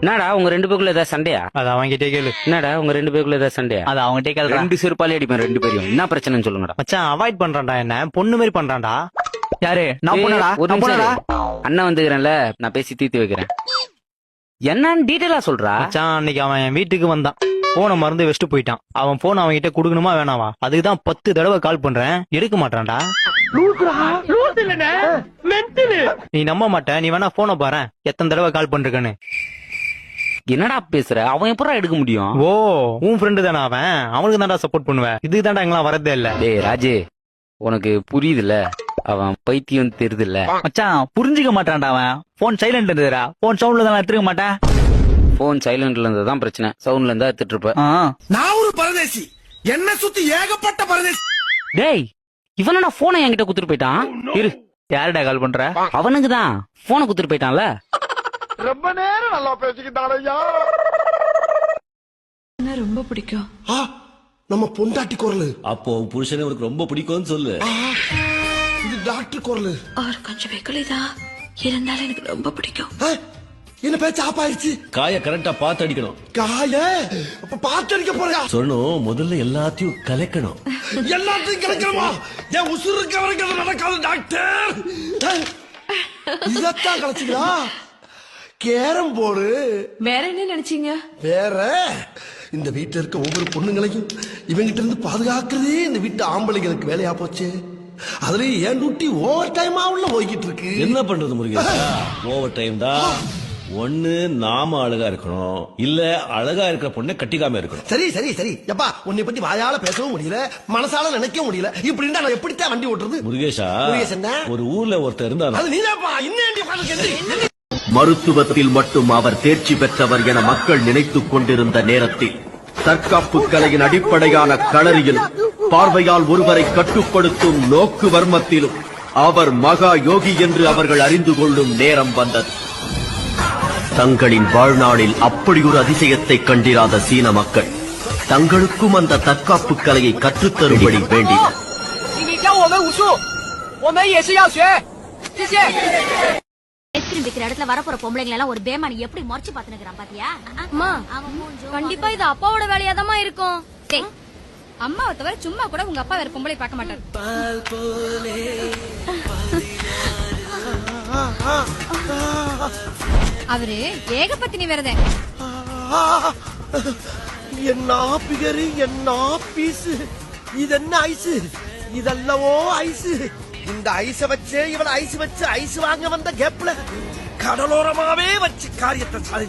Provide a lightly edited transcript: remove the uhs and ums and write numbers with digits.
என்னடா உங்க ரெண்டு பேருக்குள்ள ஏதாவது சண்டையா? அது அவன்கிட்டே கேளு. என்னடா உங்க ரெண்டு பேருக்குள்ள ஏதாவது சண்டையா? அது அவன்கிட்டே கேளு. ரெண்டு செருப்பாலே அடிப்பேன் ரெண்டு பேரையும். என்ன பிரச்சனைன்னு சொல்லுங்கடா. மச்சான் அவாய்ட் பண்றான்டா, என்ன பொண்ணு மாதிரி பண்றான்டா. யாரு? நான் பொண்ணடா. ஒரு நிமிஷம் அண்ணன் வந்துக்கிறேன்ல, நான் பேசி தீர்த்து வைக்கிறேன். என்னன்னு டீடைலா சொல்றா. மச்சான் அன்னைக்கு அவன் என் வீட்டுக்கு வந்தான், போனை மறந்து வச்சுட்டு போயிட்டான். அவன் போன் அவன் கிட்ட குடுக்கணுமா வேணாவா? அதுக்குதான் 10 தடவை கால் பண்றேன், எடுக்க மாட்டான்டா. நீ நம்ப மாட்ட, நீ வேணா போனை பாரு எத்தனை தடவை கால் பண்றேன்னு. என்னடா பேசுற? அவன் எப்படா எடுக்க முடியும்? ஓ உன் ஃப்ரெண்டு தானே அவன், அவனுக்கு தான்டா சப்போர்ட் பண்ணுவேன். இதுக்கு தான்டா எங்கெல்லாம் வரதே இல்ல. டேய் ராஜே, உனக்கு புரியுதுல்ல, அவன் பைத்தியம் தெரியுதுல்ல. மச்சான் புரிஞ்சுக்க மாட்டான்டா அவன். போன் சைலண்ட் இருந்துடா, போன் சவுண்ட்ல தான் எடுத்துக்க மாட்டேன். போன் சைலண்ட்ல இருந்ததான் பிரச்சனை, சவுண்ட்ல இருந்தா எடுத்துட்டு இருப்ப. நான் ஒரு பரதேசி, என்ன சுத்தி ஏகப்பட்ட பரதேசி. டேய் இவனடா போனை என்கிட்ட குத்துட்டு போயிட்டான். இரு, யாருடா கால் பண்ற? அவனுக்கு தான் போனை குத்துட்டு போயிட்டான்ல. ரொம்ப நேரம் நல்லா பேசிக்கிட்டாலையா. ரொம்ப பிடிக்கும். நம்ம பொண்டாட்டி குரல். அப்போ புருஷனை உனக்கு ரொம்ப பிடிக்கும்னு சொல்லு. இது டாக்டர் குரல். அவர் கொஞ்சம் வெகுளிதான் இருந்தாலும் எனக்கு ரொம்ப பிடிக்கும். என்ன பேச்சு ஆப்பாயிருச்சு. காய கரெக்டா பார்த்து அடிக்கணும். காய பார்த்து அடிக்க போறியா? சொல்லணும், முதல்ல எல்லாத்தையும் கலக்கணும். எல்லாத்தையும் கலக்கணுமா? என் உசுறு இருக்க வரைக்கும் நடக்காது டாக்டர். இதத்தான் கலச்சிங்களா? கேரம் போடு. வேற என்ன நினைச்சீங்க? வேற இந்த வீட்டுல இருக்க ஒவ்வொரு பொண்ணுங்களையும் இவங்கிட்ட இருந்து பாதுகாக்கிறதே இந்த வீட்டு ஆம்பளைங்களுக்கு வேலையா போச்சு. அதுலயும் ஏன் டூட்டி ஓவர் டைமா உள்ள போய்கிட்டு இருக்கு. என்ன பண்றது முருகேசா? ஓவர் டைம் தான். ஒண்ணு நாம அழகா இருக்கணும், இல்ல அழகா இருக்கிற பொண்ணை கட்டிக்காம இருக்கணும். சரி சரி சரி எப்பா, உன்னை பத்தி வாயால பேசவும் முடியல, மனசால நினைக்கவும் முடியல. இப்படி இருந்தா நான் எப்படித்தான் வண்டி ஓட்டுறது? முருகேசா, ஒரு ஊர்ல ஒருத்தர் இருந்தார். அது நீதாப்பா. இன்னும் மருத்துவத்தில் மட்டும் அவர் தேர்ச்சி பெற்றவர் என மக்கள் நினைத்துக் கொண்டிருந்த நேரத்தில் தற்காப்பு கலையின் அடிப்படையான களரியிலும் பார்வையால் ஒருவரை கட்டுப்படுத்தும் நோக்கு வர்மத்திலும் அவர் மகா யோகி என்று அவர்கள் அறிந்து கொள்ளும் நேரம் வந்தது. தங்களின் வாழ்நாளில் அப்படியொரு அதிசயத்தை கண்டிராத சீன மக்கள் தங்களுக்கும் அந்த தற்காப்பு கலையை கற்றுத்தரும்படி வேண்டினர். ஐஸ்கிரீம் விக்கிற இடத்துல வரப்போற பொம்பளைங்க எல்லாம் ஒரு பேமானி எப்படி மறைச்சு பாத்துக்கிறான் பாத்தியா? கண்டிப்பா இது அப்பாவோட வேலையாதாமா இருக்கும். அம்மாவை தவிர சும்மா கூட உங்க அப்பா வேற பொம்பளை பார்க்க மாட்டாரு. அவரு ஏகபத்தினி வேறதேன். என்ன பிகரு, என்ன பீசு, இது என்ன ஐஸ்? இதல்லவோ ஐஸ். இந்த ஐஸ வச்சே இவள ஐஸ் வச்சு ஐஸ் வாங்க வந்த கேப்ல கடலோரமாவே வச்சு காரியத்தை சாதி